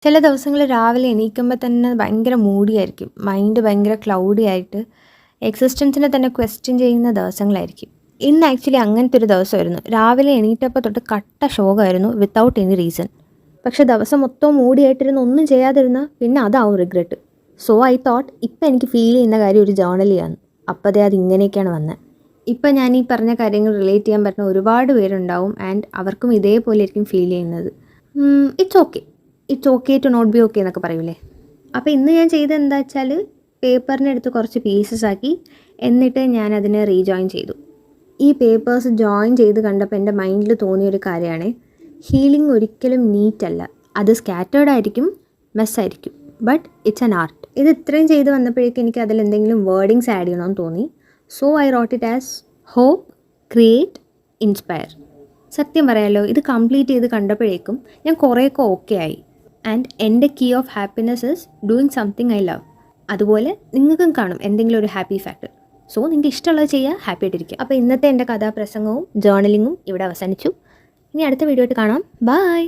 ചില ദിവസങ്ങൾ രാവിലെ എണീക്കുമ്പോൾ തന്നെ ഭയങ്കര മൂഡിയായിരിക്കും. മൈൻഡ് ഭയങ്കര ക്ലൗഡി ആയിട്ട് എക്സിസ്റ്റൻസിനെ തന്നെ ക്വസ്റ്റ്യൻ ചെയ്യുന്ന ദിവസങ്ങളായിരിക്കും. ഇന്ന് ആക്ച്വലി അങ്ങനത്തെ ഒരു ദിവസമായിരുന്നു. രാവിലെ എണീറ്റപ്പോൾ തൊട്ട് കട്ട ശോകമായിരുന്നു വിത്തൗട്ട് എനി റീസൺ. പക്ഷേ ദിവസം മൊത്തം മൂഡിയായിട്ടിരുന്ന് ഒന്നും ചെയ്യാതിരുന്നാൽ പിന്നെ അതാവും റിഗ്രറ്റ്. സോ ഐ തോട്ട് ഇപ്പം എനിക്ക് ഫീൽ ചെയ്യുന്ന കാര്യം ഒരു ജേർണൽ ചെയ്യാന്ന്. അപ്പോൾ അത് ഇങ്ങനെയൊക്കെയാണ് വന്നത്. ഇപ്പം ഞാൻ ഈ പറഞ്ഞ കാര്യങ്ങൾ റിലേറ്റ് ചെയ്യാൻ പറ്റുന്ന ഒരുപാട് പേരുണ്ടാവും ആൻഡ് അവർക്കും ഇതേപോലെ ആയിരിക്കും ഫീൽ ചെയ്യുന്നത്. It's okay to not be okay എന്നൊക്കെ പറയൂലേ. അപ്പോൾ ഇന്ന് ഞാൻ ചെയ്തത് എന്താ വെച്ചാൽ പേപ്പറിനെടുത്ത് കുറച്ച് പീസസ് ആക്കി എന്നിട്ട് ഞാൻ അതിനെ റീജോയിൻ ചെയ്തു. ഈ പേപ്പേഴ്സ് ജോയിൻ ചെയ്ത് കണ്ടപ്പോൾ എൻ്റെ മൈൻഡിൽ തോന്നിയൊരു കാര്യമാണ്, ഹീലിംഗ് ഒരിക്കലും നീറ്റല്ല. അത് സ്കാറ്റേർഡ് ആയിരിക്കും, മെസ്സായിരിക്കും, ബട്ട് ഇറ്റ്സ് ആൻ ആർട്ട്. ഇത് ഇത്രയും ചെയ്ത് വന്നപ്പോഴേക്കും എനിക്ക് അതിൽ എന്തെങ്കിലും വേർഡിങ്സ് ആഡ് ചെയ്യണമെന്ന് തോന്നി. So I wrote it as hope, create, inspire. സത്യം പറയാമല്ലോ, ഇത് കംപ്ലീറ്റ് ചെയ്ത് കണ്ടപ്പോഴേക്കും ഞാൻ കുറേയൊക്കെ ഓക്കെ ആയി. ആൻഡ് എൻ്റെ key of happiness is doing something I love. അതുപോലെ നിങ്ങൾക്കും കാണും എന്തെങ്കിലും ഒരു ഹാപ്പി ഫാക്ടർ. സോ നിങ്ങൾക്ക് ഇഷ്ടമുള്ളത് ചെയ്യുക, ഹാപ്പി ആയിട്ടിരിക്കുക. അപ്പോൾ ഇന്നത്തെ എൻ്റെ കഥാപ്രസംഗവും ജേർണലിങ്ങും ഇവിടെ അവസാനിച്ചു. ഇനി അടുത്ത വീഡിയോ ആയിട്ട് കാണാം. ബൈ.